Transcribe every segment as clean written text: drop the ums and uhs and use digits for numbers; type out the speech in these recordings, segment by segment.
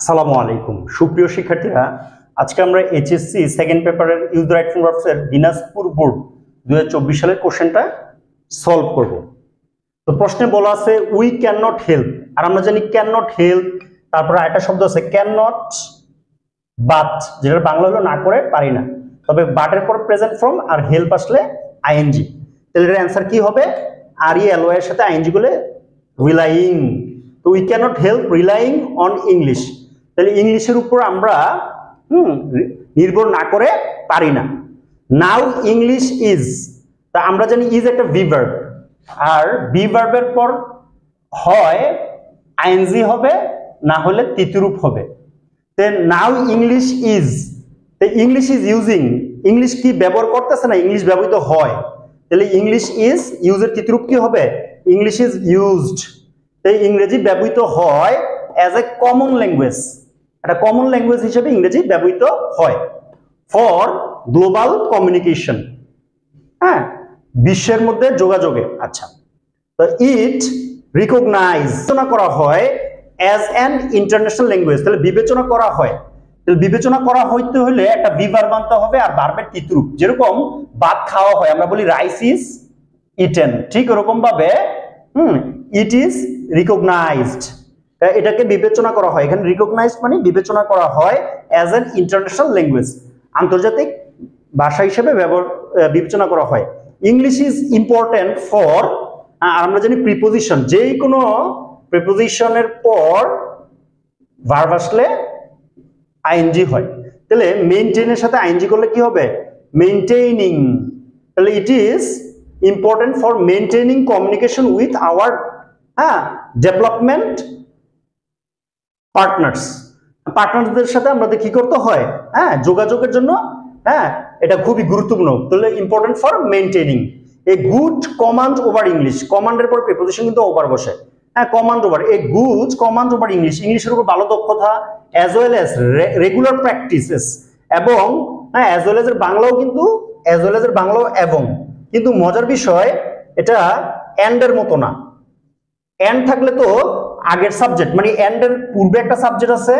আসসালামু আলাইকুম সুপ্রিয় শিক্ষার্থীরা, আজকে আমরা এইচএসসি সেকেন্ড পেপারের ইউজ দ্য রাইট ফর্ম ভার্বসের দিনাজপুর বোর্ড 2024 সালের কোশ্চেনটা সলভ করব। তো প্রশ্নে বলা আছে উই ক্যান নট হেল্প, আর আমরা জানি ক্যান নট হেল্প, তারপরে একটা শব্দ আছে ক্যান নট বাট, যেটা বাংলা হলো না করে পারি না, তবে বাটের পর প্রেজেন্ট ফর্ম আর হেল্প আসলে আইএনজি। তাহলে এর অ্যান্সার কি হবে? আর ই এল এর সাথে আইএনজি গুলো রিলাইং। তো we can not help relying on English, তাহলে ইংলিশের উপর আমরা নির্ভর না করে পারি না। নাও ইংলিশ ইজ, তা আমরা জানি ইজ একটা ভি ভার্ব, আর ভি ভার্বের পর হয় আইএনজি হবে, না হলে তৃতীয়রূপ হবে। Then now English is, English is using, English কি ব্যবহার করতেছে না, ইংলিশ ব্যবহৃত হয়, তাহলে ইংলিশ ইজ ইউজের তৃতীয়রূপ কি হবে? English is used. তাই ইংরেজি ব্যবহৃত হয় অ্যাজ এ কমন ল্যাঙ্গুয়েজ, একটা কমন ল্যাঙ্গুয়েজ হিসেবে ইংরেজি ব্যবহৃত হয় ফর গ্লোবাল কমিউনিকেশন, হ্যাঁ, বিশ্বের মধ্যে যোগাযোগে। আচ্ছা, তো ইট রিকগনাইজ করা হয় অ্যাজ অ্যান ইন্টারন্যাশনাল ল্যাঙ্গুয়েজ, তাহলে বিবেচনা করা হয়, তাহলে বিবেচনা করা হইতে হলে একটা ভি ভার্ব আনতে হবে আর ভার্বের তৃতীয়রূপ। যেরকম ভাত খাওয়া হয়, আমরা বলি রাইস ইজ ইটেন, ঠিক ওরকম ভাবে ইট ইজ রিকগনাইজড, এটাকে বিবেচনা করা হয়। এখানে রিকগনাইজড মানে বিবেচনা করা হয় অ্যাজ অ্যান ইন্টারন্যাশনাল ল্যাঙ্গুয়েজ, আন্তর্জাতিক ভাষা হিসেবে বিবেচনা করা হয়। ইংলিশ ইজ ইম্পর্টেন্ট ফর, আমরা জানি প্রিপোজিশন, যেই কোনো প্রিপোজিশনের পর ভার্ব আসলে আইএনজি হয়, তাহলে মেইনটেইনের সাথে আইএনজি করলে কি হবে? মেইনটেইনিং। তাহলে it is important for maintaining communication with our development partners, পার্টনারদের সাথে আমাদের কি করতে হয়? যোগাযোগের জন্য এটা খুবই গুরুত্বপূর্ণ। তাহলে important for maintaining a good command over English, কমান্ডের পর প্রিপোজিশন কিন্তু ওভার বসে, command over, a good command over English, ইংলিশের উপর ভালো দক্ষতা, as well as regular practices, এবং অ্যাজ ওয়েল এর বাংলাও কিন্তু অ্যাজ ওয়েল এর বাংলাও এবং, কিন্তু মজার বিষয় এটা এন্ডের মতো না। এন্ড থাকলে তো আগের সাবজেক্ট, মানে এন্ডের পূর্বে একটা সাবজেক্ট আছে,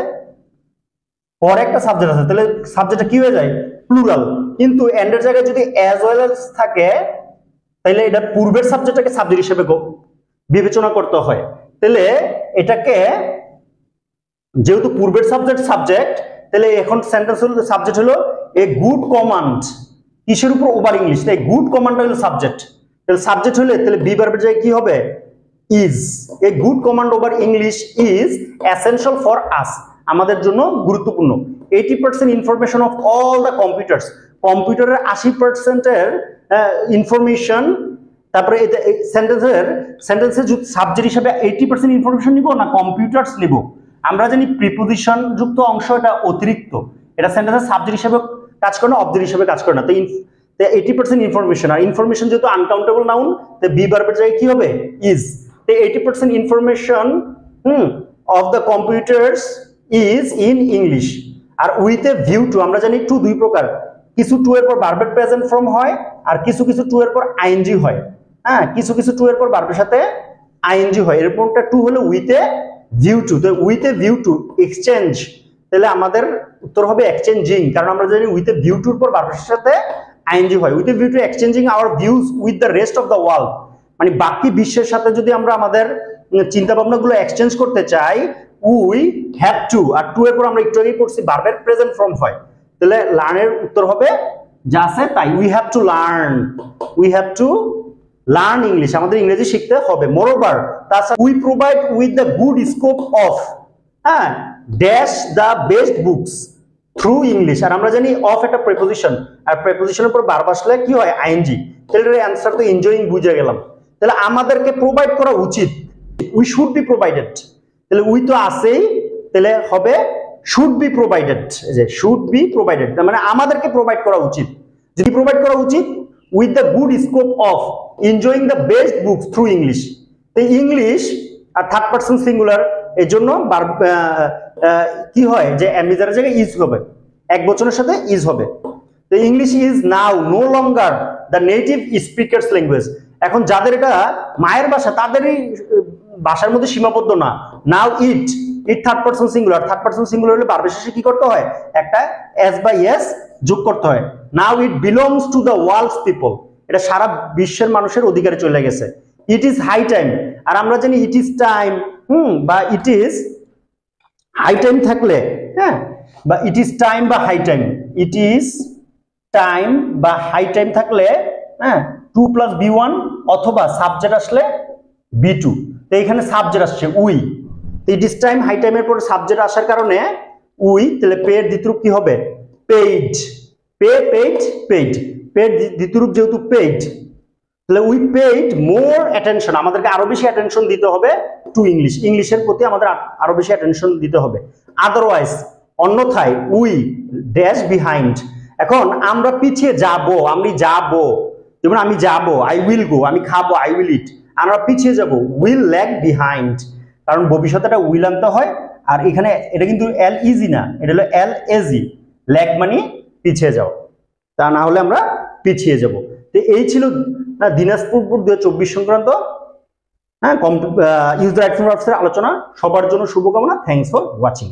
পরে একটা সাবজেক্ট আছে, তাহলে সাবজেক্টটা কি হয়ে যায়? প্লুরাল। কিন্তু এন্ডের জায়গায় যদি অ্যাজ ওয়েল এজ থাকে, তাহলে এটা পূর্বের সাবজেক্টটাকে সাবজেক্ট হিসেবে বিবেচনা করতে হয়। তাহলে এটাকে যেহেতু পূর্বের সাবজেক্ট, তাহলে এখন সেন্টেন্স হলো সাবজেক্ট হলো এ গুড কমান্ড, কিসের উপর? ওভার ইংলিশ, তাই গুড কমান্ড হলো সাবজেক্ট, তাহলে সাবজেক্ট হলে তাহলে বি ভার্বের জায়গায় কি হবে? Is. A good command over English is essential for us, আমাদের জন্য গুরুত্বপূর্ণ। 80% information of all the computers, কম্পিউটারের 80%-এর ইনফরমেশন, তারপরে সেন্টেন্সের সাবজেক্ট হিসেবে 80% ইনফরমেশন নিব না কম্পিউটার্স নিব? আমরা জানি প্রিপোজিশন যুক্ত অংশ এটা অতিরিক্ত, এটা সেন্টেন্সের সাবজেক্ট হিসেবে কাজ করে না, অবজেক্ট হিসেবে কাজ করে না। তো 80% ইনফরমেশন, আর ইনফরমেশন যেহেতু আনকাউন্টেবল নাউন, তো বি ভার্বের জায়গায় কি হবে? ইজ। তো 80% information of the computers is in English. আর উইথ এ ভিউ টু, আমরা জানি টু দুই প্রকার, কিছু টু এর পর ভার্বের প্রেজেন্ট ফর্ম হয়, আর কিছু টু এর পর আইএনজি হয়, কিছু টু এর পর ভার্বের সাথে আইএনজি হয়, এরকমটা টু হলো উইথ এ ভিউ টু। তো with a view two exchange, তাহলে আমাদের উত্তর হবে এক্সচেঞ্জিং, কারণ আমরা জানি উইথ এ ভিউ টুর পর ভার্বের সাথে আইএনজি হয়। With a view two exchanging hour views with the rest of the world, মানে বাকি বিশ্বের সাথে যদি আমরা আমাদের চিন্তা ভাবনাগুলো এক্সচেঞ্জ করতে চাই, উই হ্যাভ টু, আর টু এর পর আমরা একটু আগেই পড়ছি ভার্বের প্রেজেন্ট ফর্ম হয়, তাহলে লার্নের উত্তর হবে যা আছে তাই। We have to learn, we have to learn English, আমাদের ইংরেজি শিখতে হবে। মোরওভার, তাছাড়া we provide with the good scope of dash the best books through English, আর আমরা জানি অফ একটা প্রিপোজিশন, আর প্রিপোজিশনের পর ভার্ব আসলে কি হয়? আইএনজি। তাহলে অ্যান্সার তো এনজয়িং বুঝে গেলাম। তাহলে আমাদেরকে প্রোভাইড করা উচিত, উই শুড বি প্রোভাইডেড, তাহলে উই তো আছেই, তাহলে হবে শুড বি প্রোভাইডেড, যে শুড বি প্রোভাইডেড, তার মানে আমাদেরকে প্রোভাইড করা উচিত। যদি প্রোভাইড করা উচিত with the good scope of enjoying the best books through English, তো ইংলিশ আর থার্ড পারসন সিঙ্গুলার, এই জন্য কি হয় যে অ্যামিজারের জায়গায় ইজ হবে, এক বচনের সাথে ইজ হবে। তো English is now no longer the native speakers language, এখন যাদের এটা মায়ের ভাষা তাদেরই ভাষার মধ্যে সীমাবদ্ধ না। Now it it third person singular, third person singular হলে ভার্বের শেষে কি করতে হয়, একটা এস বা এস যোগ করতে হয়। Now it belongs to the world's people, এটা সারা বিশ্বের মানুষের অধিকারে চলে গেছে। ইট ইজ হাই টাইম, আর আমরা জানি ইট ইজ টাইম, বা ইট ইজ হাই টাইম থাকলে, হ্যাঁ, বা ইট ইজ টাইম বা high time, it is time বা হাই টাইম থাকলে, হ্যাঁ, 2 + B1 অথবা সাবজেক্ট আসলে B2। তো এখানে সাবজেক্ট আসছে উই, তো ইট ইজ টাইম হাই টাইমের পরে সাবজেক্ট আসার কারণে উই, তাহলে পে এর দ্বিতীয় রূপ কি হবে, paid. Pay paid paid, pay এর দ্বিতীয় রূপ যেহেতু পেইড, তাহলে উই পেইড মোর অ্যাটেনশন, আমাদেরকে আরো বেশি অ্যাটেনশন দিতে হবে টু ইংলিশ, ইংলিশের প্রতি আমাদের আরো বেশি অ্যাটেনশন দিতে হবে। আদারওয়াইজ, অন্যথায় উই ড্যাশ বিহাইন্ড, এখন আমরা পিছিয়ে যাব, আমি যাব, যেমন আমি যাব, আই উইল গো, আমি খাবো, আই উইল ইট, আমরা পিছিয়ে যাব, উইল ল্যাগ বিহাইন্ড, কারণ ভবিষ্যৎটা উইল আনতে হয়, আর এখানে এটা কিন্তু এল ইজি না, এটা হলো এল এজি, ল্যাগ মানে পিছিয়ে যাও, তা না হলে আমরা পিছিয়ে যাব। তো এই ছিল দিনাজপুর বোর্ড 2024 সংক্রান্ত use the right form verbs এর আলোচনা। সবার জন্য শুভকামনা। Thanks for watching.